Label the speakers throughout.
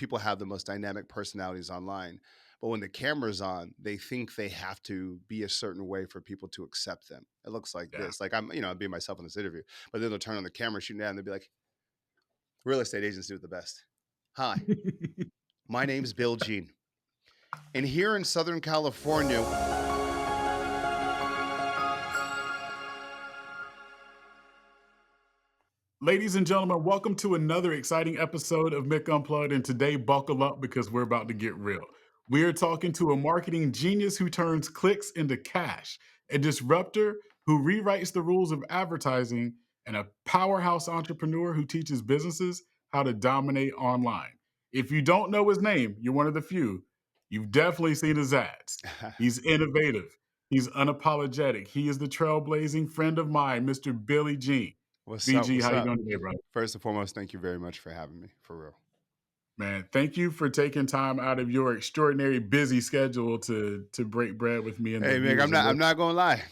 Speaker 1: people have the most dynamic personalities online. But when the camera's on, they think they have to be a certain way for people to accept them. It looks like
Speaker 2: Yeah.
Speaker 1: this. Like I'm being myself in this interview, but then they'll turn on the camera, shooting at, and they'll be like, "Real estate agents do it the best." Hi, my name's Bill Jean, and here in Southern California,
Speaker 2: Ladies and gentlemen, welcome to another exciting episode of Mick Unplugged. And today, buckle up because we're about to get real. We're talking to a marketing genius who turns clicks into cash, a disruptor who rewrites the rules of advertising, and a powerhouse entrepreneur who teaches businesses how to dominate online. If you don't know his name, you're one of the few. You've definitely seen his ads. He's innovative. He's unapologetic. He is the trailblazing friend of mine, Mr. Billy Jean.
Speaker 1: what's up?
Speaker 2: BG,
Speaker 1: What's
Speaker 2: how you
Speaker 1: up?
Speaker 2: doing today, brother?
Speaker 1: First and foremost, thank you very much for having me. For real.
Speaker 2: Man, thank you for taking time out of your extraordinary busy schedule to break bread with me and the
Speaker 1: Hey, Mick,
Speaker 2: viewers
Speaker 1: I'm
Speaker 2: and
Speaker 1: not. I'm
Speaker 2: listeners.
Speaker 1: not gonna lie.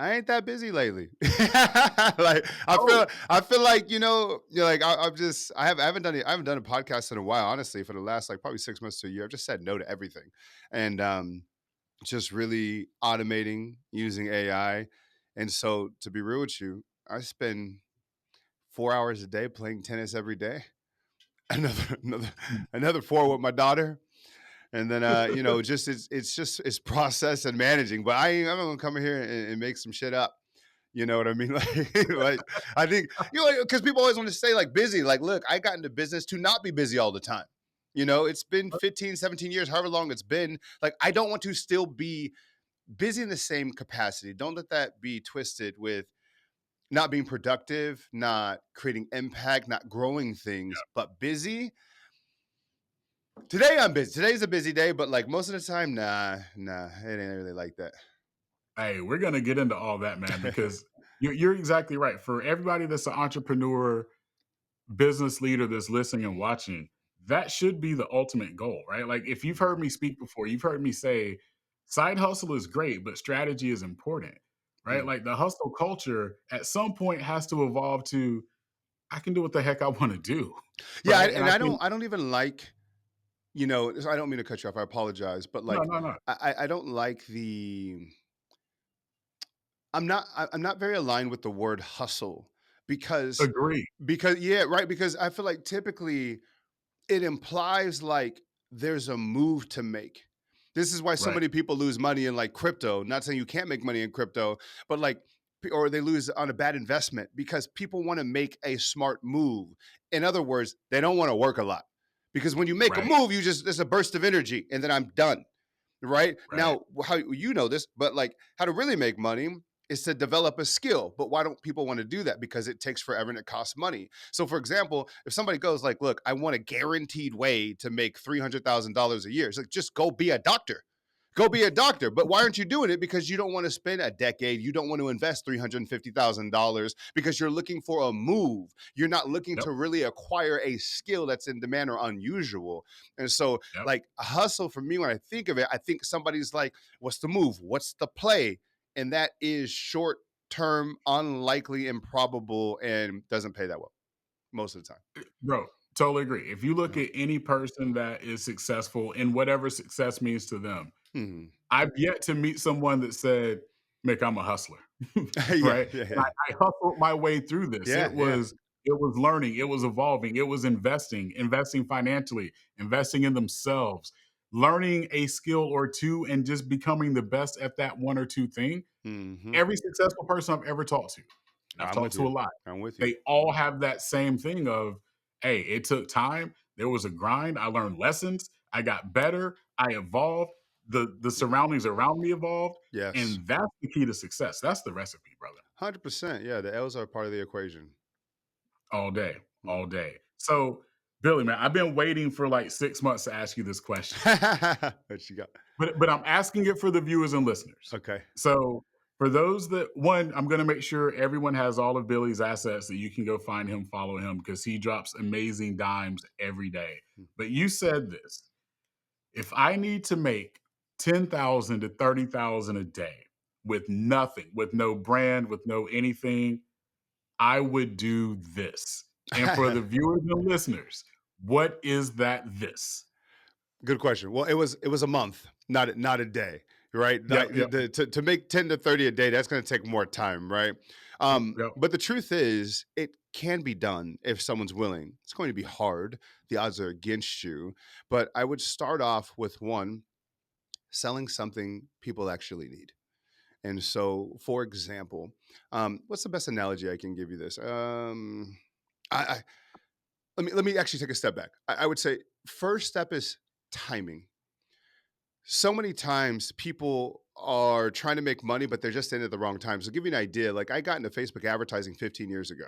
Speaker 1: I ain't that busy lately. Like
Speaker 2: Oh,
Speaker 1: I feel like like I haven't done it. I haven't done a podcast in a while. Honestly, for the last like probably 6 months to a year, I've just said no to everything, and just really automating using AI. And so, to be real with you, I spend 4 hours a day playing tennis every day. Another another another four with my daughter. And then just it's process and managing. But I'm not gonna come in here and make some shit up. You know what I mean? Like I think because people always want to say like busy. Like, look, I got into business to not be busy all the time. It's been 15, 17 years, however long it's been. Like, I don't want to still be busy in the same capacity. Don't let that be twisted with not being productive, not creating impact, not growing things, but busy. Today I'm busy. Today's a busy day, but like most of the time, nah, it ain't really like that.
Speaker 2: hey, we're gonna get into all that, man, because you're exactly right. For everybody that's an entrepreneur, business leader that's listening and watching, that should be the ultimate goal, right? Like if you've heard me speak before, you've heard me say side hustle is great, but strategy is important, right?
Speaker 1: Mm.
Speaker 2: Like the hustle culture at some point has to evolve to I can do what the heck I want to do,
Speaker 1: Yeah,
Speaker 2: right? And
Speaker 1: and
Speaker 2: I
Speaker 1: I
Speaker 2: think
Speaker 1: don't even like I don't mean to cut you off. I apologize, but
Speaker 2: no,
Speaker 1: like
Speaker 2: no, no.
Speaker 1: I don't like I'm not very aligned with the word hustle because
Speaker 2: Agree.
Speaker 1: yeah, right, because I feel like typically it implies like there's a move to make. This is why so
Speaker 2: Right.
Speaker 1: many people lose money in like crypto. Not saying you can't make money in crypto, but like, or they lose on a bad investment because people want to make a smart move. In other words, they don't want to work a lot because when you make a
Speaker 2: Right.
Speaker 1: move, there's a burst of energy and then I'm done. Right
Speaker 2: Right.
Speaker 1: now, how you know this, but like how to really make money is to develop a skill. But why don't people want to do that? Because it takes forever and it costs money. So, for example, if somebody goes like, "Look, I want a guaranteed way to make $300,000 a year," it's like just go be a doctor. Go be a doctor. But why aren't you doing it? Because you don't want to spend a decade. You don't want to invest $350,000 because you're looking for a move. You're not looking
Speaker 2: Yep.
Speaker 1: to really acquire a skill that's in demand or unusual. And so,
Speaker 2: Yep.
Speaker 1: like a hustle for me, when I think of it, I think somebody's like, "What's the move? What's the play?" And that is short term, unlikely, improbable, and doesn't pay that well most of the time.
Speaker 2: Bro, totally agree. If you look
Speaker 1: Uh-huh.
Speaker 2: at any person that is successful in whatever success means to them,
Speaker 1: Mhm.
Speaker 2: I've yet to meet someone that said, Mick, I'm a hustler.
Speaker 1: Yeah,
Speaker 2: Right?
Speaker 1: yeah,
Speaker 2: And
Speaker 1: yeah,
Speaker 2: I hustled my way through this.
Speaker 1: yeah, yeah.
Speaker 2: It was learning, it was evolving, it was investing financially, investing in themselves, learning a skill or two, and just becoming the best at that one or two thing.
Speaker 1: Hmm.
Speaker 2: Every successful person I've ever talked to, and I've
Speaker 1: I'm
Speaker 2: talked
Speaker 1: with
Speaker 2: to a
Speaker 1: you.
Speaker 2: lot,
Speaker 1: I'm with you.
Speaker 2: they all have that same thing of, hey, it took time. There was a grind. I learned lessons. I got better. I evolved. The surroundings around me evolved.
Speaker 1: Yes,
Speaker 2: And that's the key to success. That's the recipe, brother.
Speaker 1: 100%. Yeah, the L's are part of the equation.
Speaker 2: All day, all
Speaker 1: Mhm.
Speaker 2: day. So, Billy, man, I've been waiting for like 6 months to ask you this question.
Speaker 1: What you got?
Speaker 2: But I'm asking it for the viewers and listeners.
Speaker 1: Okay.
Speaker 2: So for those that one, I'm going to make sure everyone has all of Billy's assets that you can go find him, follow him because he drops amazing dimes every day. But you said this: if I need to make 10,000 to 30,000 a day with nothing, with no brand, with no anything, I would do this. And for the viewers and listeners, What is that this?
Speaker 1: Good question. Well, it was a month, not a day, right?
Speaker 2: Yep,
Speaker 1: Like
Speaker 2: yep,
Speaker 1: to make 10 to 30 a day, that's going to take more time, right?
Speaker 2: yep, yep.
Speaker 1: But the truth is, it can be done if someone's willing. It's going to be hard. The odds are against you, but I would start off with one, selling something people actually need. And so, for example, what's the best analogy I can give you this? I let me actually take a step back. I would say first step is timing. So many times people are trying to make money, but they're just in at the wrong time. So, I'll give you an idea. Like I got into Facebook advertising 15 years ago.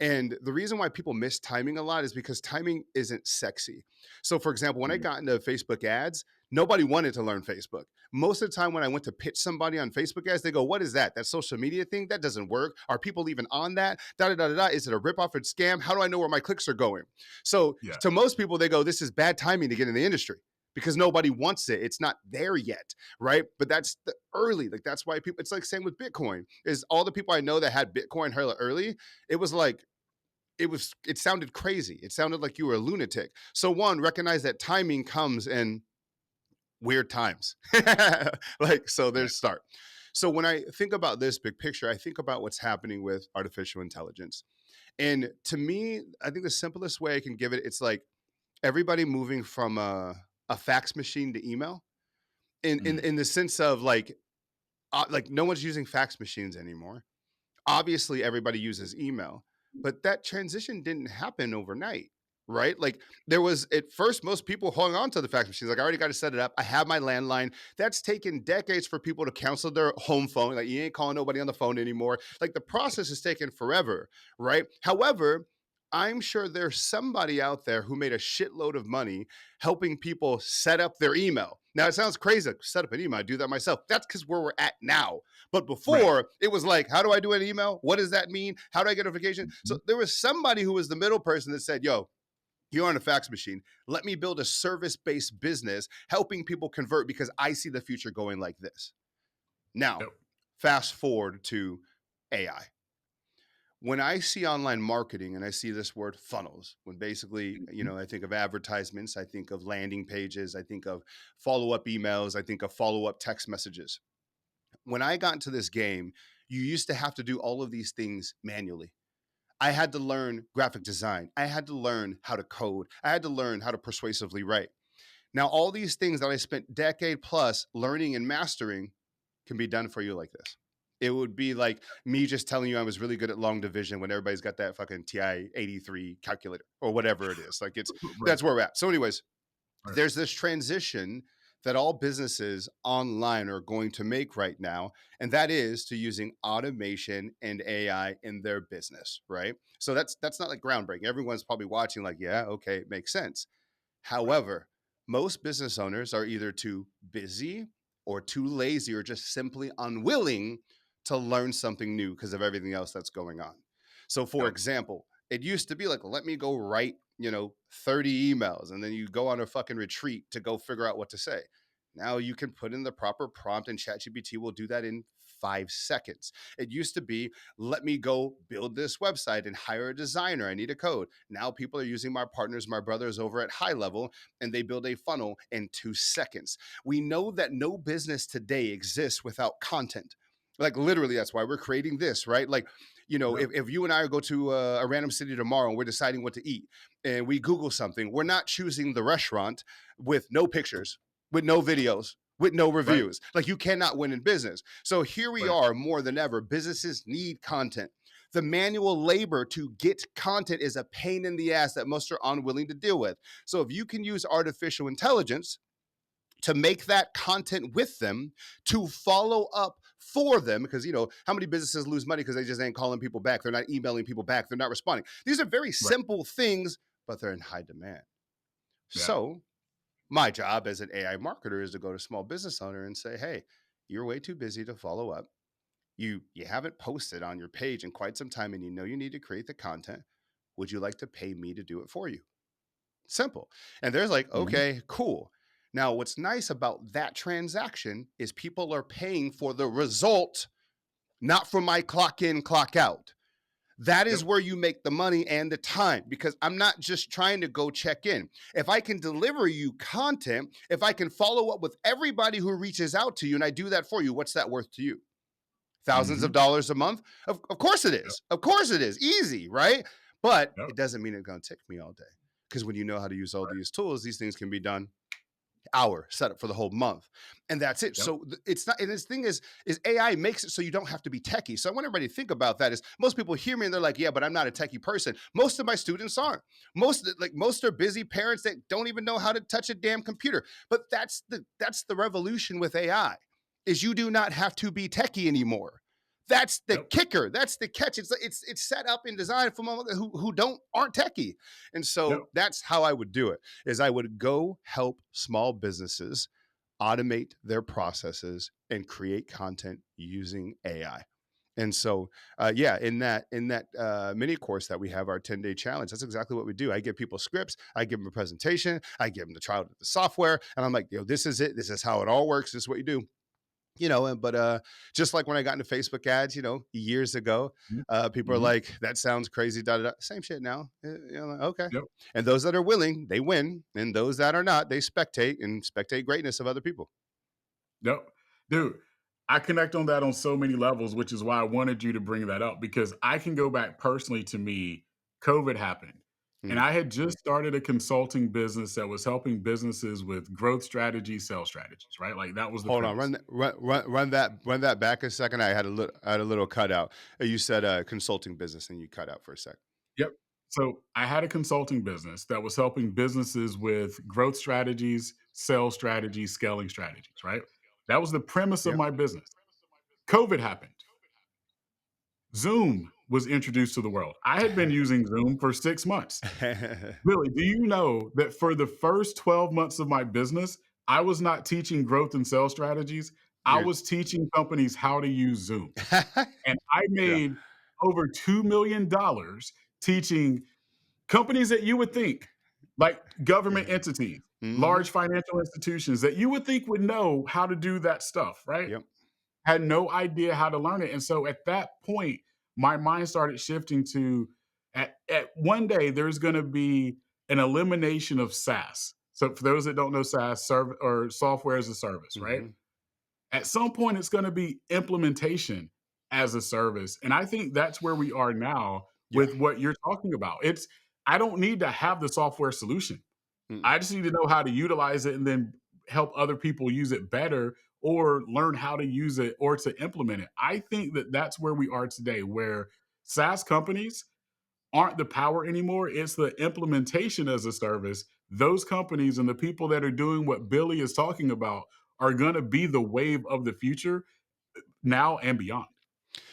Speaker 1: And the reason why people miss timing a lot is because timing isn't sexy. So, for example, when I
Speaker 2: Mhm.
Speaker 1: got into Facebook ads, nobody wanted to learn Facebook. Most of the time, when I went to pitch somebody on Facebook ads, they go, "What is that? That social media thing? That doesn't work. Are people even on that? Da da da da. Da. Is it a ripoff or scam? How do I know where my clicks are going?" So,
Speaker 2: Yeah,
Speaker 1: to most people, they go, "This is bad timing to get in the industry." Because nobody wants it. It's not there yet, right? But that's the early. Like that's why people. It's like same with Bitcoin. Is all the people I know that had Bitcoin hella early. It was like it sounded crazy. It sounded like you were a lunatic. So one, recognize that timing comes in weird times. Like so
Speaker 2: yeah.
Speaker 1: there's start. So when I think about this big picture, I think about what's happening with artificial intelligence. And to me, I think the simplest way I can give it, it's like everybody moving from a fax machine to email in in
Speaker 2: Mm.
Speaker 1: in the sense of like no one's using fax machines anymore. Obviously everybody uses email, but that transition didn't happen overnight, right? Like there was at first most people hung on to the fax machines. Like I already got to set it up. I have my landline. That's taken decades for people to cancel their home phone. Like you ain't calling nobody on the phone anymore. Like the process is taking forever, right? However, I'm sure there's somebody out there who made a shitload of money helping people set up their email. Now it sounds crazy, like, set up an email. I do that myself. That's because where we're at now. But
Speaker 2: Right.
Speaker 1: before, it was like, how do I do an email? What does that mean? How do I get notification? So
Speaker 2: Mhm.
Speaker 1: there was somebody who was the middle person that said, yo, you're on a fax machine. Let me build a service based business helping people convert because I see the future going like this. Now,
Speaker 2: Yep.
Speaker 1: fast forward to AI. When I see online marketing and I see this word funnels, when basically,
Speaker 2: Mhm.
Speaker 1: I think of advertisements, I think of landing pages, I think of follow up emails, I think of follow up text messages. When I got into this game, you used to have to do all of these things manually. I had to learn graphic design. I had to learn how to code. I had to learn how to persuasively write. Now, all these things that I spent decade plus learning and mastering can be done for you like this. It would be like me just telling you I was really good at long division when everybody's got that fucking TI 83 calculator or whatever it is. Like
Speaker 2: Right,
Speaker 1: that's where we're at. So, anyways,
Speaker 2: right.
Speaker 1: there's this transition that all businesses online are going to make right now, and that is to using automation and AI in their business, right? So that's not like groundbreaking. Everyone's probably watching, like, yeah, okay, it makes sense.
Speaker 2: Right.
Speaker 1: However, most business owners are either too busy or too lazy or just simply unwilling to learn something new because of everything else that's going on. So, for
Speaker 2: Yep.
Speaker 1: example, it used to be like, let me go write, 30 emails and then you go on a fucking retreat to go figure out what to say. Now you can put in the proper prompt and ChatGPT will do that in 5 seconds. It used to be, let me go build this website and hire a designer. I need a code. Now people are using my partners, my brothers over at High Level, and they build a funnel in 2 seconds. We know that no business today exists without content. Like literally, that's why we're creating this, right? Like,
Speaker 2: Yep.
Speaker 1: if you and I go to a random city tomorrow and we're deciding what to eat and we Google something, we're not choosing the restaurant with no pictures, with no videos, with no
Speaker 2: Right,
Speaker 1: reviews. Like you cannot win in business. So here we
Speaker 2: right.
Speaker 1: are more than ever. Businesses need content. The manual labor to get content is a pain in the ass that most are unwilling to deal with. So if you can use artificial intelligence to make that content with them, to follow up for them, because how many businesses lose money because they just ain't calling people back, they're not emailing people back, they're not responding. These are very
Speaker 2: Right.
Speaker 1: simple things, but they're in high demand.
Speaker 2: Yeah.
Speaker 1: So my job as an AI marketer is to go to small business owner and say, hey, you're way too busy to follow up. You haven't posted on your page in quite some time and you know you need to create the content. Would you like to pay me to do it for you? Simple. And there's like,
Speaker 2: Mhm.
Speaker 1: okay, cool. Now, what's nice about that transaction is people are paying for the result, not for my clock in, clock out. That is
Speaker 2: Yep.
Speaker 1: where you make the money and the time, because I'm not just trying to go check in. If I can deliver you content, if I can follow up with everybody who reaches out to you and I do that for you, what's that worth to you? Thousands of
Speaker 2: Mhm.
Speaker 1: dollars a month? Of course it
Speaker 2: Yep.
Speaker 1: is. Of course it is. Easy, right? But
Speaker 2: Yep.
Speaker 1: it doesn't mean it's going to take me all day. Because when you know how to use all these tools, these things can be done hour set up for the whole month, and that's it.
Speaker 2: Yep.
Speaker 1: So it's not, and this thing is AI makes it so you don't have to be techie. So I want everybody to think about that. Is most people hear me and they're like, yeah, but I'm not a techie person. Most of my students aren't. Most are busy parents that don't even know how to touch a damn computer. But that's the revolution with AI, is you do not have to be techie anymore. That's the
Speaker 2: Yep.
Speaker 1: kicker. That's the catch. It's set up and designed for motherfuckers who aren't techie. And
Speaker 2: Yep.
Speaker 1: so that's how I would do it, is I would go help small businesses automate their processes and create content using AI. And so, yeah, in that mini course that we have, our 10-day challenge, that's exactly what we do. I give people scripts, I give them a presentation, I give them the trial of the software, and I'm like, this is it. This is how it all works. This is what you do. But just like when I got into Facebook ads, years ago,
Speaker 2: Mhm.
Speaker 1: people are
Speaker 2: Mhm.
Speaker 1: like, that sounds crazy, da, da, da. Same shit now. Like, okay.
Speaker 2: Yep.
Speaker 1: And those that are willing, they win. And those that are not, they spectate and spectate greatness of other people.
Speaker 2: Yep. Dude, I connect on that on so many levels, which is why I wanted you to bring that up because I can go back personally to me. COVID happened. And
Speaker 1: Mm.
Speaker 2: I had just started a consulting business that was helping businesses with growth strategies, sales strategies, right? Like that was the
Speaker 1: Hold on,
Speaker 2: premise.
Speaker 1: run that back a second. I had a little cutout. You said consulting business, and you cut out for a sec.
Speaker 2: Yep. So I had a consulting business that was helping businesses with growth strategies, sales strategies, scaling strategies, right? That was the premise of
Speaker 1: Yep.
Speaker 2: my business. COVID happened. Zoom was introduced to the world. I had been using Zoom for 6 months. Billy, do you know that for the first 12 months of my business, I was not teaching growth and sales strategies. I
Speaker 1: You're
Speaker 2: was teaching companies how to use Zoom. And I
Speaker 1: yeah.
Speaker 2: made over $2 million teaching companies that you would think, like government entities,
Speaker 1: Hmm.
Speaker 2: large financial institutions that you would think would know how to do that stuff, right?
Speaker 1: Yep.
Speaker 2: Had no idea how to learn it. And so at that point, my mind started shifting to at one day there's going to be an elimination of SaaS. So for those that don't know SaaS, or software as a service, right?
Speaker 1: Hmm.
Speaker 2: At some point it's going to be implementation as a service. And I think that's where we are now
Speaker 1: Yeah.
Speaker 2: with what you're talking about. It's I don't need to have the software solution.
Speaker 1: Mm-mm.
Speaker 2: I just need to know how to utilize it and then help other people use it better or learn how to use it or to implement it. I think that that's where we are today, where SaaS companies aren't the power anymore. It's the implementation as a service. Those companies and the people that are doing what Billy is talking about are going to be the wave of the future now and beyond.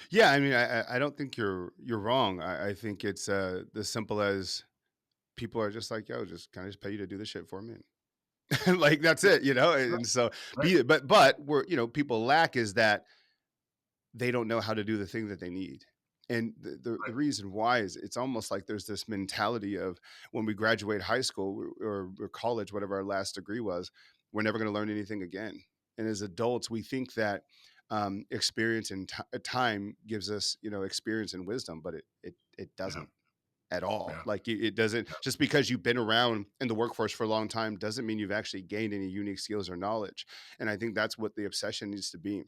Speaker 1: Yeah, I mean, I don't think you're wrong. I think it's as simple as people are just like, yo, just kind of just pay you to do the shit for me. Like that's
Speaker 2: Yep.
Speaker 1: it,
Speaker 2: Right.
Speaker 1: and so
Speaker 2: Right.
Speaker 1: be it. But we're people lack is that they don't know how to do the thing that they need. And the
Speaker 2: Right.
Speaker 1: reason why is it's almost like there's this mentality of when we graduate high school or college, whatever our last degree was, we're never going to learn anything again. And as adults, we think that experience and time gives us, experience and wisdom, but it
Speaker 2: Yeah.
Speaker 1: doesn't at all.
Speaker 2: Yeah.
Speaker 1: Like it doesn't,
Speaker 2: Yeah.
Speaker 1: just because you've been around in the workforce for a long time doesn't mean you've actually gained any unique skills or knowledge. And I think that's what the obsession needs to be.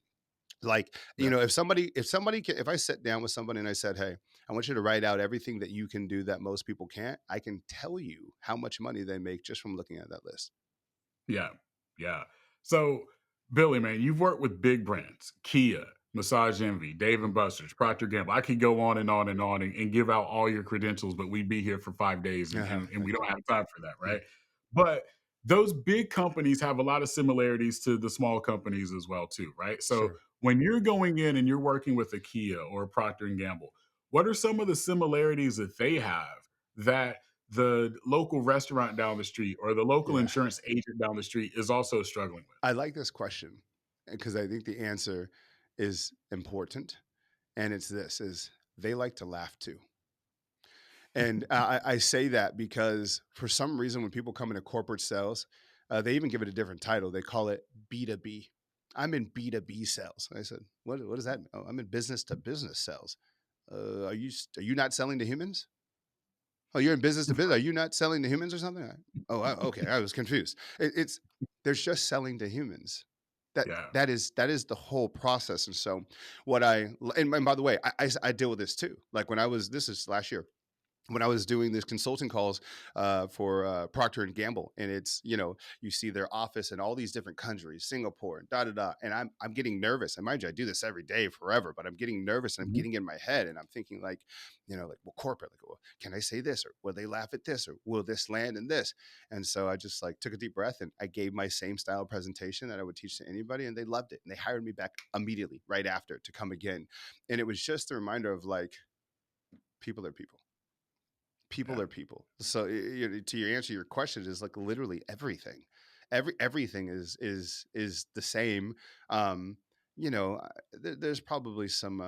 Speaker 1: Like,
Speaker 2: Yeah.
Speaker 1: if I sit down with somebody and I said, hey, I want you to write out everything that you can do that most people can't, I can tell you how much money they make just from looking at that list.
Speaker 2: Yeah, yeah. So, Billy, man, you've worked with big brands, Kia, Massage Envy, Dave and Buster's, Procter Gamble. I could go on and on and on and give out all your credentials, but we'd be here for 5 days, and,
Speaker 1: Uh-huh.
Speaker 2: and we don't have time for that,
Speaker 1: Yeah,
Speaker 2: right? But those big companies have a lot of similarities to the small companies as well, too, right? So
Speaker 1: sure.
Speaker 2: when you're going in and you're working with a Kia or a Procter and Gamble, what are some of the similarities that they have that the local restaurant down the street or the local
Speaker 1: Yeah.
Speaker 2: insurance agent down the street is also struggling with?
Speaker 1: I like this question because I think the answer is important. And it's this is they like to laugh too. And I say that because for some reason, when people come into corporate sales, they even give it a different title. They call it B2B. I'm in B2B sales. I said, what does that mean? Oh, I'm in business to business sales. Are you not selling to humans? Oh, you're in business to business. Are you not selling to humans or something? Okay. I was confused. It's there's just selling to humans.
Speaker 2: Yeah.
Speaker 1: That is the whole process. And so, and by the way, I deal with this too. Like when I was this is last year when I was doing these consulting calls for Procter and Gamble, and it's you see their office in all these different countries, Singapore, and da da da, and I'm getting nervous. And mind you, I do this every day forever, but I'm getting nervous and I'm
Speaker 2: Mhm.
Speaker 1: getting in my head, and I'm thinking like, like well, corporate, like, well, can I say this, or will they laugh at this, or will this land in this? And so I just like took a deep breath and I gave my same style presentation that I would teach to anybody, and they loved it, and they hired me back immediately right after to come again, and it was just a reminder of like people are people, people
Speaker 2: Yeah.
Speaker 1: are people. So to your answer your question is like literally everything. Everything is the same. Um, there's probably some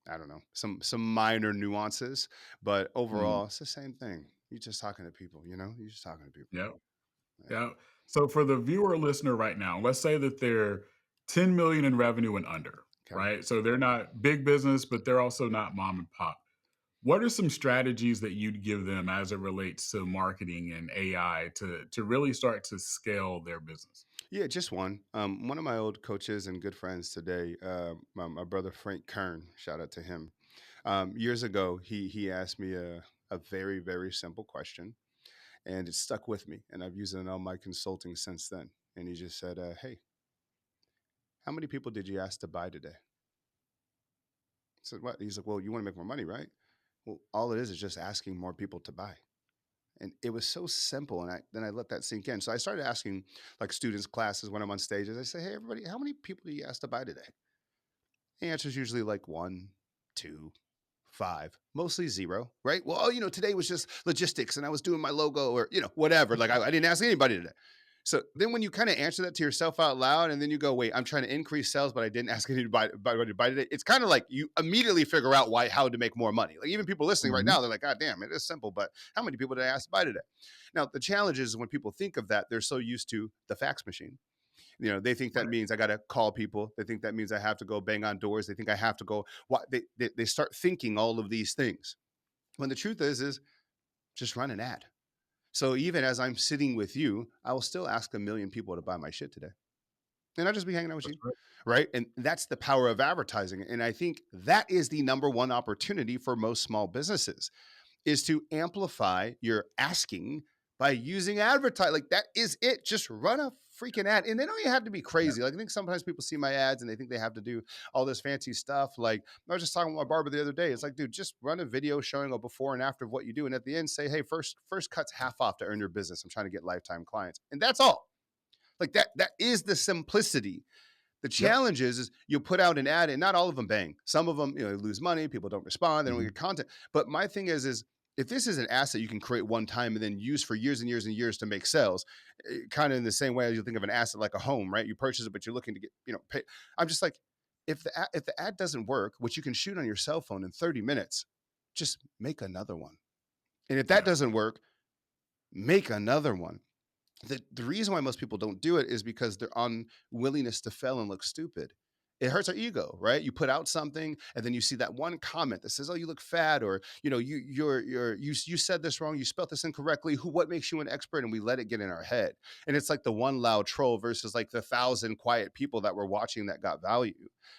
Speaker 1: I don't know, some minor nuances, but
Speaker 2: Mm.
Speaker 1: overall it's the same thing. You're just talking to people, You're just talking to people.
Speaker 2: Yeah.
Speaker 1: Yeah.
Speaker 2: Yeah. So for the viewer or listener right now, let's say that they're 10 million in revenue and under,
Speaker 1: Okay.
Speaker 2: right? So they're not big business, but they're also not mom and pop. What are some strategies that you'd give them as it relates to marketing and AI to really start to scale their business?
Speaker 1: Yeah, just one. One of my old coaches and good friends today, my brother Frank Kern, shout out to him. Years ago, he asked me a very very simple question, and it stuck with me, and I've used it in all my consulting since then. And he just said, "Hey, how many people did you ask to buy today?" I said, "What?" He's like, "Well, you want to make more money, right? Well, all it is just asking more people to buy." And it was so simple, and I let that sink in. So I started asking like students, classes when I'm on stages. I say, "Hey, everybody, how many people do you ask to buy today?" The answer is usually like one, two, five, mostly zero, right? Well, oh, today was just logistics and I was doing my logo or, whatever. Like I didn't ask anybody today. So then when you kind of answer that to yourself out loud and then you go, wait, I'm trying to increase sales, but I didn't ask anybody to buy today. It's kind of like you immediately figure out how to make more money. Like even people listening right
Speaker 2: Mhm.
Speaker 1: now, they're like, God damn, it is simple, but how many people did I ask to buy today? Now, the challenge is when people think of that, they're so used to the fax machine. They think that
Speaker 2: Right.
Speaker 1: means I got to call people. They think that means I have to go bang on doors. They think I have to go. What they start thinking all of these things. When the truth is just run an ad. So even as I'm sitting with you, I will still ask a million people to buy my shit today, and I'll just be hanging out with
Speaker 2: That's
Speaker 1: you,
Speaker 2: right.
Speaker 1: right? And that's the power of advertising. And I think that is the number one opportunity for most small businesses is to amplify your asking by using advertise. Like that is it. Just run a freaking ad. And they don't even have to be
Speaker 2: Yeah.
Speaker 1: crazy. Like I think sometimes people see my ads and they think they have to do all this fancy stuff. Like I was just talking with my barber the other day. It's like, dude, just run a video showing a before and after of what you do. And at the end say, hey, first cut's half off to earn your business. I'm trying to get lifetime clients. And that's all. Like that is the simplicity. The
Speaker 2: Yep.
Speaker 1: challenge is you put out an ad and not all of them bang. Some of them, lose money. People don't respond. They don't
Speaker 2: Mhm.
Speaker 1: get content. But my thing is if this is an asset you can create one time and then use for years and years and years to make sales, kind of in the same way as you think of an asset like a home, right? You purchase it, but you're looking to get, pay. I'm just like, if the ad doesn't work, which you can shoot on your cell phone in 30 minutes, just make another one. And if that
Speaker 2: Yeah.
Speaker 1: doesn't work, make another one. The reason why most people don't do it is because they're unwillingness to fail and look stupid. It hurts our ego, right? You put out something and then you see that one comment that says, "Oh, you look fat," or you said this wrong, you spelled this incorrectly. What makes you an expert? And we let it get in our head. And it's like the one loud troll versus like the thousand quiet people that were watching that got value.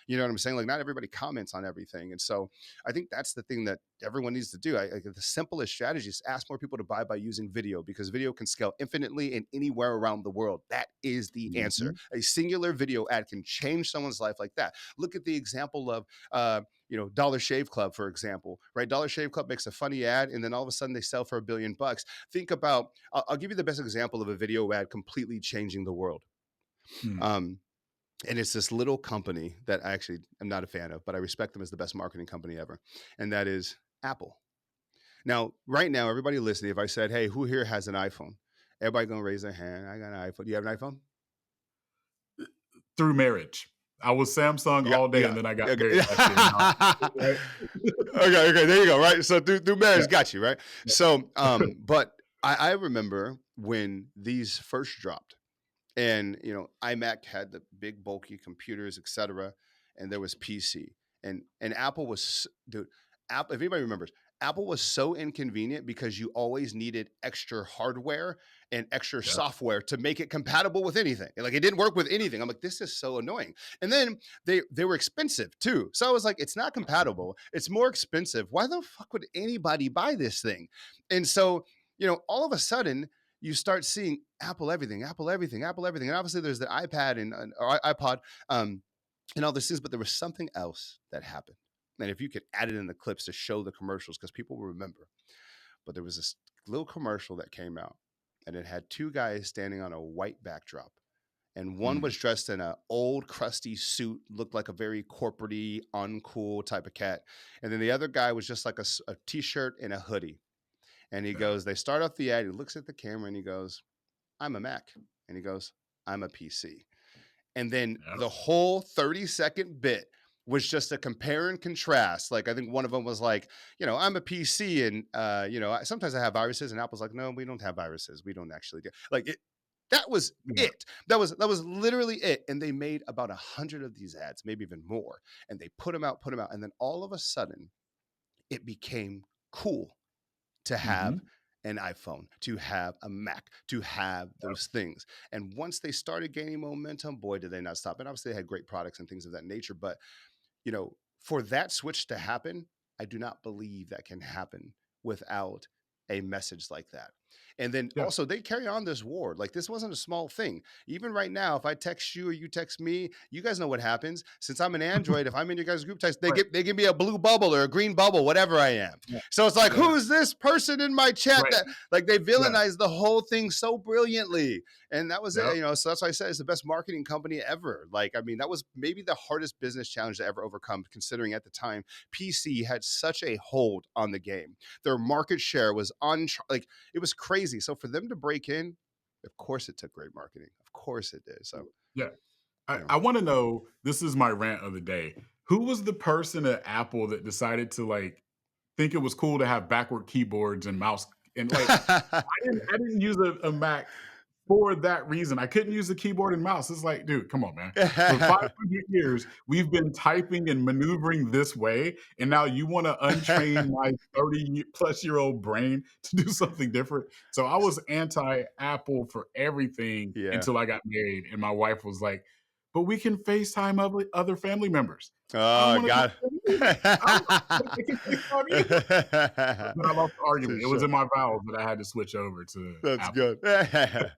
Speaker 1: You know what I'm saying? Like not everybody comments on everything, and so I think that's the thing that everyone needs to do. The simplest strategy is ask more people to buy by using video because video can scale infinitely and anywhere around the world. That is the answer.
Speaker 2: Mhm.
Speaker 1: A singular video ad can change someone's life like that. Look at the example of, Dollar Shave Club, for example, right? Dollar Shave Club makes a funny ad and then all of a sudden they sell for $1 billion. Think about, I'll give you the best example of a video ad completely changing the world.
Speaker 2: Mm.
Speaker 1: Um, and it's this little company that I actually am not a fan of, but I respect them as the best marketing company ever. And that is Apple. Now, right now, everybody listening, if I said, hey, who here has an iPhone? Everybody gonna raise their hand. I got an iPhone. Do you have an iPhone?
Speaker 2: Through marriage. I was Samsung
Speaker 1: You got,
Speaker 2: all
Speaker 1: you
Speaker 2: day, and
Speaker 1: got,
Speaker 2: then I got
Speaker 1: okay.
Speaker 2: married last year. Now, right?
Speaker 1: Okay, there you go. Right. So through
Speaker 2: Yeah.
Speaker 1: marriage, got you, right?
Speaker 2: Yeah.
Speaker 1: So, but I remember when these first dropped and, iMac had the big bulky computers, etc. And there was PC. And Apple was, dude, Apple, if anybody remembers, Apple was so inconvenient because you always needed extra hardware and extra
Speaker 2: Yeah.
Speaker 1: software to make it compatible with anything. Like it didn't work with anything. I'm like, this is so annoying. And then they were expensive too. So I was like, it's not compatible. It's more expensive. Why the fuck would anybody buy this thing? And so, all of a sudden you start seeing Apple everything, Apple everything, Apple everything. And obviously there's the iPad and or iPod. And all these things, but there was something else that happened. And if you could add it in the clips to show the commercials, because people will remember, but there was this little commercial that came out, and it had two guys standing on a white backdrop, and one
Speaker 2: Mm,
Speaker 1: was dressed in an old crusty suit, looked like a very corporate uncool type of cat, and then the other guy was just like a t-shirt and a hoodie. And he
Speaker 2: yeah.
Speaker 1: goes, they start off the ad, he looks at the camera and he goes, I'm a Mac, and he goes, I'm a PC. And then
Speaker 2: Yeah.
Speaker 1: the whole 30-second bit was just a compare and contrast. Like I think one of them was like, I'm a PC and sometimes I have viruses, and Apple's like, no, we don't have viruses. We don't actually do like it. That was
Speaker 2: Yeah.
Speaker 1: it. That was literally it. And they made about 100 of these ads, maybe even more. And they put them out. And then all of a sudden it became cool to have
Speaker 2: Hmm.
Speaker 1: an iPhone, to have a Mac, to have those things. And once they started gaining momentum, boy, did they not stop. And obviously, they had great products and things of that nature. But, for that switch to happen, I do not believe that can happen without a message like that. And then
Speaker 2: Yeah.
Speaker 1: also, they carry on this war. Like, this wasn't a small thing. Even right now, if I text you or you text me, you guys know what happens. Since I'm an Android, if I'm in your guys' group text, they
Speaker 2: Right.
Speaker 1: give me a blue bubble or a green bubble, whatever I am.
Speaker 2: Yeah.
Speaker 1: So it's like,
Speaker 2: Yeah.
Speaker 1: who's this person in my chat
Speaker 2: Right.
Speaker 1: that like they
Speaker 2: Yeah.
Speaker 1: villainized the whole thing so brilliantly? And that was
Speaker 2: Yeah.
Speaker 1: it, so that's why I said it's the best marketing company ever. Like, I mean, that was maybe the hardest business challenge to ever overcome, considering at the time PC had such a hold on the game. Their market share was like it was crazy. So for them to break in, of course it took great marketing. Of course it did. So,
Speaker 2: Yeah.
Speaker 1: you know.
Speaker 2: I want to know, this is my rant of the day. Who was the person at Apple that decided to like think it was cool to have backward keyboards and mouse and like I didn't use a Mac for that reason. I couldn't use the keyboard and mouse. It's like, dude, come on, man. For 500 years, we've been typing and maneuvering this way, and now you want to untrain my 30-plus-year-old brain to do something different. So I was anti-Apple for everything
Speaker 1: Yeah.
Speaker 2: until I got married, and my wife was like, "But we can FaceTime other family members." I don't
Speaker 1: Oh,
Speaker 2: want to talk
Speaker 1: God.
Speaker 2: to them either. I don't they can FaceTime you. But I lost the
Speaker 1: For
Speaker 2: argument. It was
Speaker 1: sure.
Speaker 2: in my vows that I had to switch over to
Speaker 1: That's
Speaker 2: Apple.
Speaker 1: good.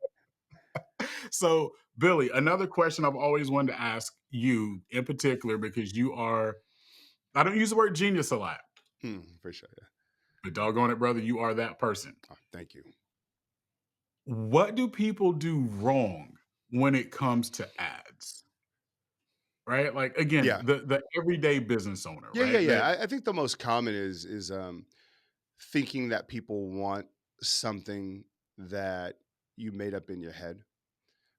Speaker 2: So, Billy, another question I've always wanted to ask you in particular, because you are, I don't use the word genius a lot,
Speaker 1: For sure. Yeah.
Speaker 2: but doggone it, brother, you are that person.
Speaker 1: Oh, thank you.
Speaker 2: What do people do wrong when it comes to ads? Right? Like again,
Speaker 1: Yeah.
Speaker 2: the everyday business owner,
Speaker 1: Yeah, yeah,
Speaker 2: right?
Speaker 1: yeah.
Speaker 2: That
Speaker 1: I think the most common is thinking that people want something that you made up in your head.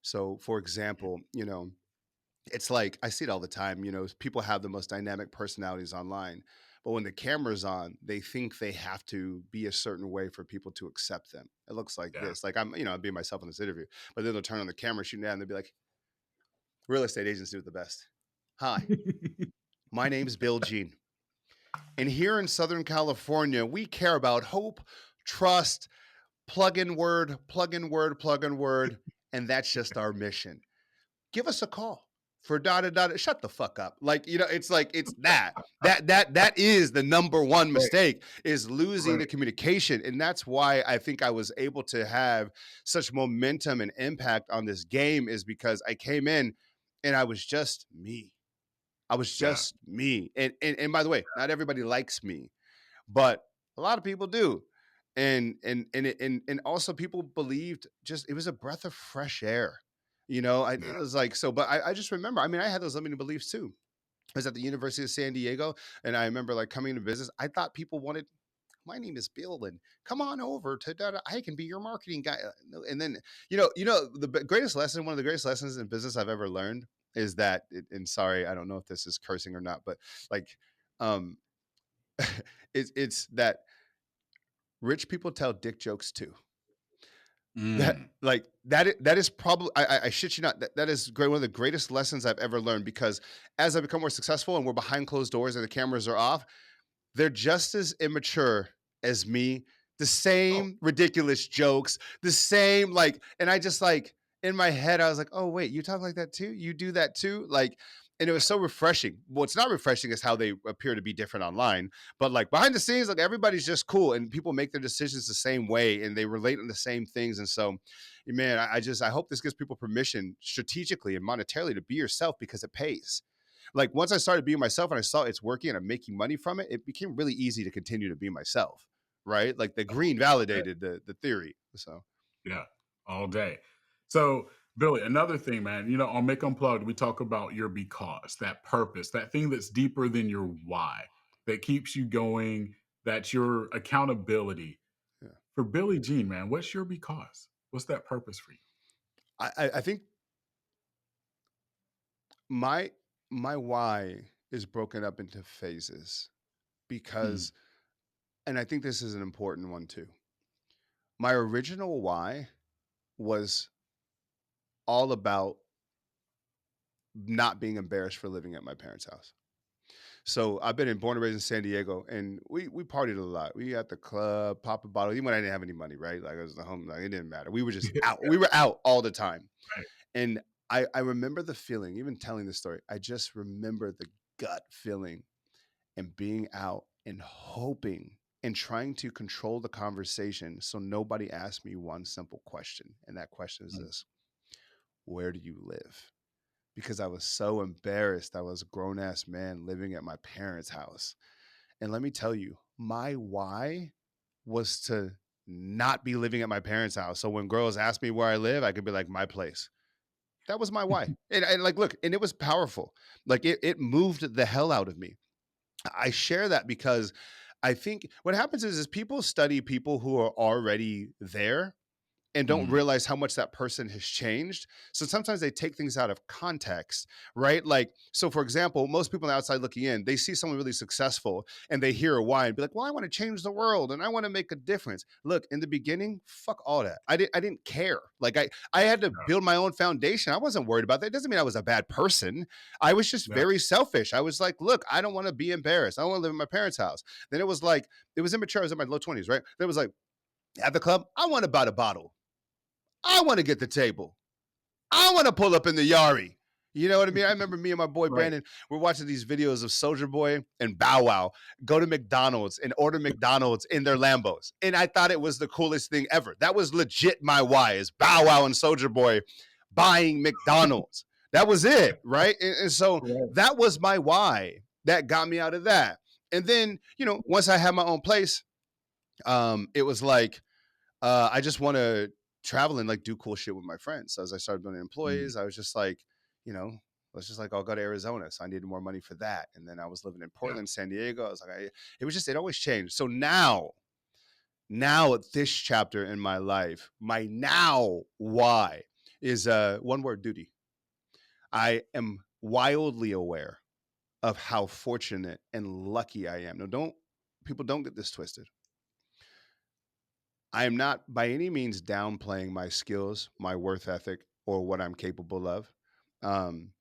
Speaker 1: So, for example, it's like I see it all the time. People have the most dynamic personalities online, but when the camera's on, they think they have to be a certain way for people to accept them. It looks like
Speaker 2: yeah.
Speaker 1: this. Like I'm being myself in this interview, but then they'll turn on the camera, shooting at, and they'll be like, "Real estate agents do it the best." Hi, my name's Bill Jean. And here in Southern California, we care about hope, trust, plug in word, plug in word, plug in word. And that's just our mission. Give us a call for da da da. Shut the fuck up. Like, it's like, it's that. That is the number one
Speaker 2: Right,
Speaker 1: mistake is losing
Speaker 2: right.
Speaker 1: the communication. And that's why I think I was able to have such momentum and impact on this game is because I came in and I was just me. I was
Speaker 2: Yeah,
Speaker 1: just me. And by the way, not everybody likes me, but a lot of people do. And also people believed just it was a breath of fresh air.
Speaker 2: yeah,
Speaker 1: It was like so, but I just remember, I mean, I had those limiting beliefs too. I was at the University of San Diego, and I remember like coming into business. I thought people wanted, my name is Bill, and come on over to I can be your marketing guy. No, and then greatest lesson, one of the greatest lessons in business I've ever learned is that. And sorry, I don't know if this is cursing or not, but like, um, it's that rich people tell dick jokes too. That
Speaker 2: Mm.
Speaker 1: like that is probably I shit you not, that is great, one of the greatest lessons I've ever learned, because as I become more successful and we're behind closed doors and the cameras are off, they're just as immature as me. The
Speaker 2: Oh,
Speaker 1: same ridiculous jokes, the same like, and I just like in my head, I was like, oh wait, you talk like that too? You do that too? Like, and it was so refreshing. What's not refreshing is how they appear to be different online, but like behind the scenes, like everybody's just cool and people make their decisions the same way and they relate on the same things. And so, man, I hope this gives people permission strategically and monetarily to be yourself, because it pays. Like once I started being myself and I saw it's working and I'm making money from it, it became really easy to continue to be myself. Right. Like the
Speaker 2: oh,
Speaker 1: green
Speaker 2: yeah,
Speaker 1: validated the theory. So
Speaker 2: yeah, all day. So, Billy, another thing, man, on Make Unplugged, we talk about your because, that purpose, that thing that's deeper than your why, that keeps you going, that's your accountability.
Speaker 1: yeah.
Speaker 2: For Billy Jean, man, what's your because? What's that purpose for you?
Speaker 1: I think my my why is broken up into phases,
Speaker 2: Mm,
Speaker 1: because, and I think this is an important one too. My original why was all about not being embarrassed for living at my parents' house. So I've been born and raised in San Diego, and we partied a lot. We at the club, pop a bottle, even when I didn't have any money, right? Like I was the home, like it didn't matter. We were just
Speaker 2: yeah,
Speaker 1: out. We were out all the time.
Speaker 2: right.
Speaker 1: And I remember the feeling, even telling the story, I just remember the gut feeling and being out and hoping and trying to control the conversation so nobody asked me one simple question. And that question is
Speaker 2: Mm,
Speaker 1: this: where do you live? Because I was so embarrassed. I was a grown ass man living at my parents' house. And let me tell you, my why was to not be living at my parents' house. So when girls ask me where I live, I could be like, my place. That was my why. And like, look, and it was powerful. Like it moved the hell out of me. I share that because I think what happens is people study people who are already there and don't
Speaker 2: mm,
Speaker 1: realize how much that person has changed. So sometimes they take things out of context, right? Like, so for example, most people on the outside looking in, they see someone really successful and they hear a why and be like, well, I want to change the world and I want to make a difference. Look, in the beginning, fuck all that. I didn't care. Like I had to
Speaker 2: yeah,
Speaker 1: build my own foundation. I wasn't worried about that. It doesn't mean I was a bad person. I was just
Speaker 2: yeah,
Speaker 1: very selfish. I was like, look, I don't want to be embarrassed. I want to live in my parents' house. Then it was like, it was immature. I was in my low 20s, right? Then it was like, at the club, I want to buy a bottle. I want to get the table. I want to pull up in the Yari. You know what I mean? I remember me and my boy
Speaker 2: right.
Speaker 1: Brandon, we're watching these videos of Soldier Boy and Bow Wow go to McDonald's and order McDonald's in their Lambos. And I thought it was the coolest thing ever. That was legit my why, is Bow Wow and Soldier Boy buying McDonald's. That was it, right? And so
Speaker 2: Right.
Speaker 1: that was my why. That got me out of that. And then, once I had my own place, it was like, I just want to travel and like do cool shit with my friends. So as I started building
Speaker 2: Mm,
Speaker 1: employees, I was just like, you know, let's just like, I'll go to Arizona. So I needed more money for that. And then I was living in
Speaker 2: yeah.
Speaker 1: Portland, San Diego. I was like, it was just, it always changed. So now at this chapter in my life, my now why is one word: duty. I am wildly aware of how fortunate and lucky I am. Now, people don't get this twisted. I am not by any means downplaying my skills, my worth ethic, or what I'm capable of. Um,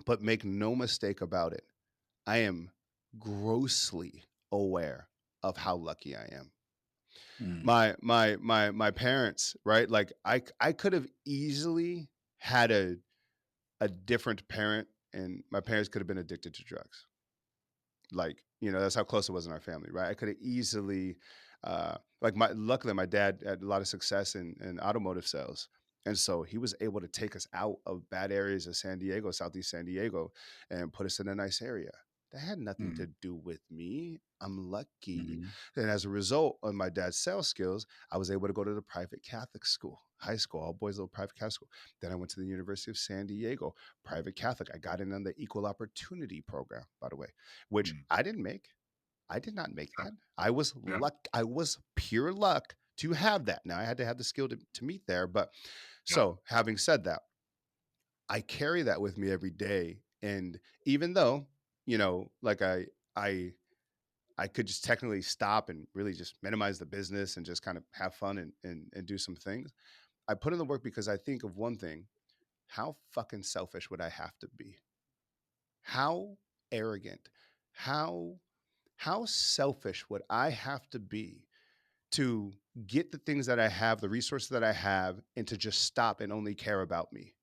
Speaker 1: but make no mistake about it, I am grossly aware of how lucky I am.
Speaker 2: Mm,
Speaker 1: My parents, right? Like I could have easily had a different parent, and my parents could have been addicted to drugs. Like, that's how close it was in our family, right? I could have easily, like, luckily my dad had a lot of success in automotive sales, and so he was able to take us out of bad areas of San Diego, Southeast San Diego, and put us in a nice area. That had nothing
Speaker 2: mm,
Speaker 1: to do with me. I'm lucky.
Speaker 2: mhm,
Speaker 1: And as a result of my dad's sales skills, I was able to go to the private Catholic school, high school, all boys little private Catholic school. Then I went to the University of San Diego, private Catholic. I got in on the equal opportunity program, by the way, which
Speaker 2: mm.
Speaker 1: I didn't make. I did not make
Speaker 2: Yeah,
Speaker 1: that. I was
Speaker 2: yeah,
Speaker 1: luck. I was pure luck to have that. Now I had to have the skill to meet there. But
Speaker 2: yeah.
Speaker 1: so having said that, I carry that with me every day. And even though, like I I could just technically stop and really just minimize the business and just kind of have fun and do some things. I put in the work because I think of one thing: how fucking selfish would I have to be? How arrogant? How how selfish would I have to be to get the things that I have, the resources that I have, and to just stop and only care about me?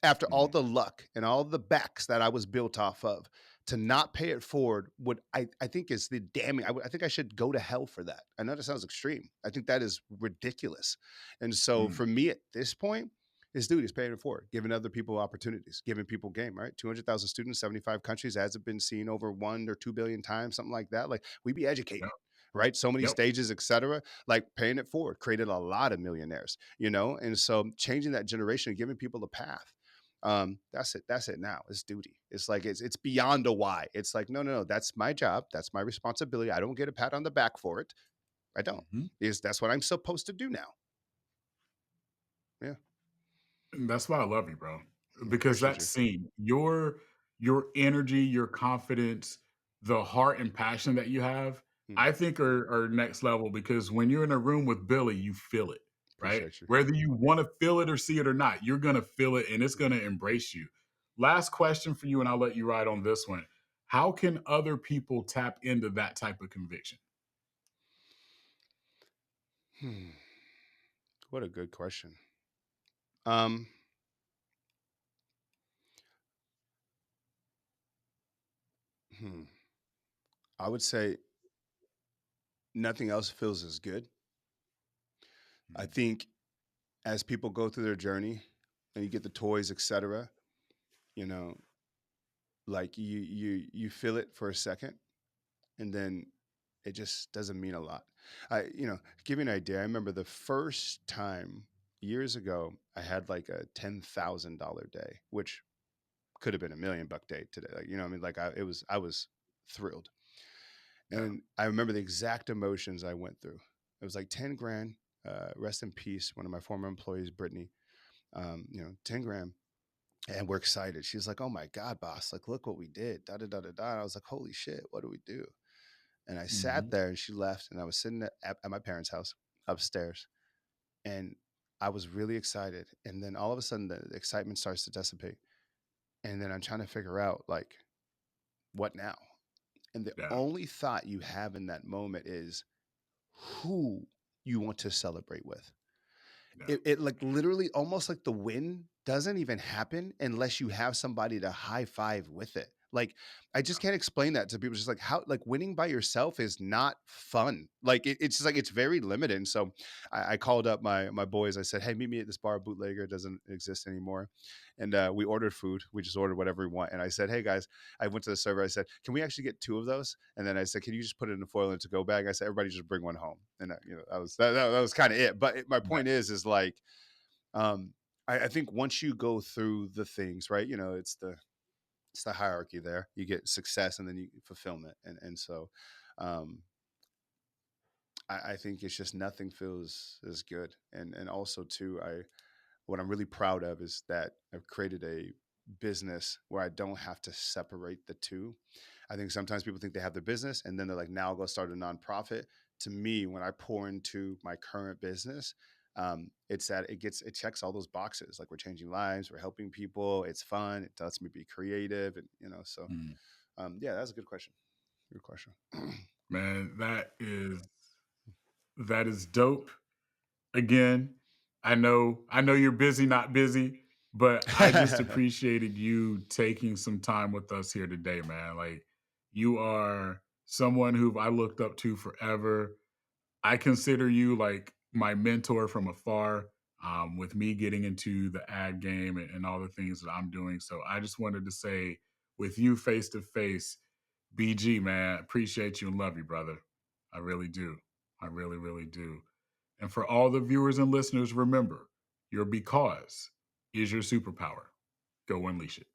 Speaker 1: After all
Speaker 2: Mhm.
Speaker 1: the luck and all the backs that I was built off of, to not pay it forward would I think is the damning. I think I should go to hell for that. I know that sounds extreme. I think that is ridiculous. And so
Speaker 2: Mm.
Speaker 1: for me at this point, this dude is paying it forward, giving other people opportunities, giving people game, right? 200,000 students, 75 countries, hasn't been seen over 1 or 2 billion times, something like that. Like we be
Speaker 2: Yep.
Speaker 1: educating, right? So many
Speaker 2: Yep.
Speaker 1: stages, etc. Like paying it forward, created a lot of millionaires, you know? And so changing that generation, giving people a path, that's it. That's it now. It's duty. It's like it's beyond a why. It's like, no, no, no, that's my job. That's my responsibility. I don't get a pat on the back for it. I don't.
Speaker 2: Mhm.
Speaker 1: Is that's what I'm supposed to do now. Yeah.
Speaker 2: And that's why I love you, bro.
Speaker 1: I
Speaker 2: Because
Speaker 1: appreciate
Speaker 2: that
Speaker 1: you.
Speaker 2: scene, your energy, your confidence, the heart and passion that you have,
Speaker 1: Hmm.
Speaker 2: I think are next level because when you're in a room with Billy, you feel it, right?
Speaker 1: Appreciate you.
Speaker 2: Whether you want to feel it or see it or not, you're gonna feel it and it's gonna embrace you. Last question for you, and I'll let you ride on this one. How can other people tap into that type of conviction?
Speaker 1: Hmm. What a good question. Um, hmm. I would say nothing else feels as good. I
Speaker 2: Mhm.
Speaker 1: think as people go through their journey and you get the toys, etc., you know, like you feel it for a second and then it just doesn't mean a lot. Give you an idea. I remember the first time years ago, I had like a $10,000 day, which could have been $1 million day today. Like, you know, what I mean, like I was thrilled,
Speaker 2: Yeah.
Speaker 1: and I remember the exact emotions I went through. It was like 10 grand. Rest in peace, one of my former employees, Brittany. 10 grand. And we're excited. She's like, "Oh my God, boss! Like, look what we did!" Da da da da da. And I was like, "Holy shit! What do we do?" And I sat
Speaker 2: Mhm.
Speaker 1: there and she left and I was sitting at my parents' house upstairs and I was really excited. And then all of a sudden the excitement starts to dissipate. And then I'm trying to figure out like what now? And the
Speaker 2: Yeah.
Speaker 1: only thought you have in that moment is who you want to celebrate with.
Speaker 2: Yeah.
Speaker 1: It like literally almost like the win doesn't even happen unless you have somebody to high five with it. Like I just can't explain that to people. Just like how like winning by yourself is not fun. Like it's just like it's very limited. And so I called up my boys. I said, "Hey, meet me at this bar. Bootlegger, it doesn't exist anymore." And we ordered food. We just ordered whatever we want. And I said, "Hey guys," I went to the server. I said, "Can we actually get two of those?" And then I said, "Can you just put it in a foil and to go bag?" I said, "Everybody just bring one home." And that was kind of it. But my point
Speaker 2: Nice.
Speaker 1: is like um, I think once you go through the things, right? You know, it's the hierarchy there. You get success and then you fulfillment, and so um, I think it's just nothing feels as good. And also too, what I'm really proud of is that I've created a business where I don't have to separate the two. I think sometimes people think they have their business and then they're like, now I'll go start a nonprofit. To me, when I pour into my current business, it's that it checks all those boxes. Like we're changing lives, we're helping people, it's fun, it lets me be creative, and so
Speaker 2: Mhm.
Speaker 1: yeah, that's a good question. Good question.
Speaker 2: Man, that is dope. Again, I know you're busy, not busy, but I just appreciated you taking some time with us here today, man. Like you are someone who I looked up to forever. I consider you like my mentor from afar. With me getting into the ad game and all the things that I'm doing. So I just wanted to say, with you face to face, BG, man, appreciate you and love you, brother. I really do. I really, really do. And for all the viewers and listeners, remember your because is your superpower. Go unleash it.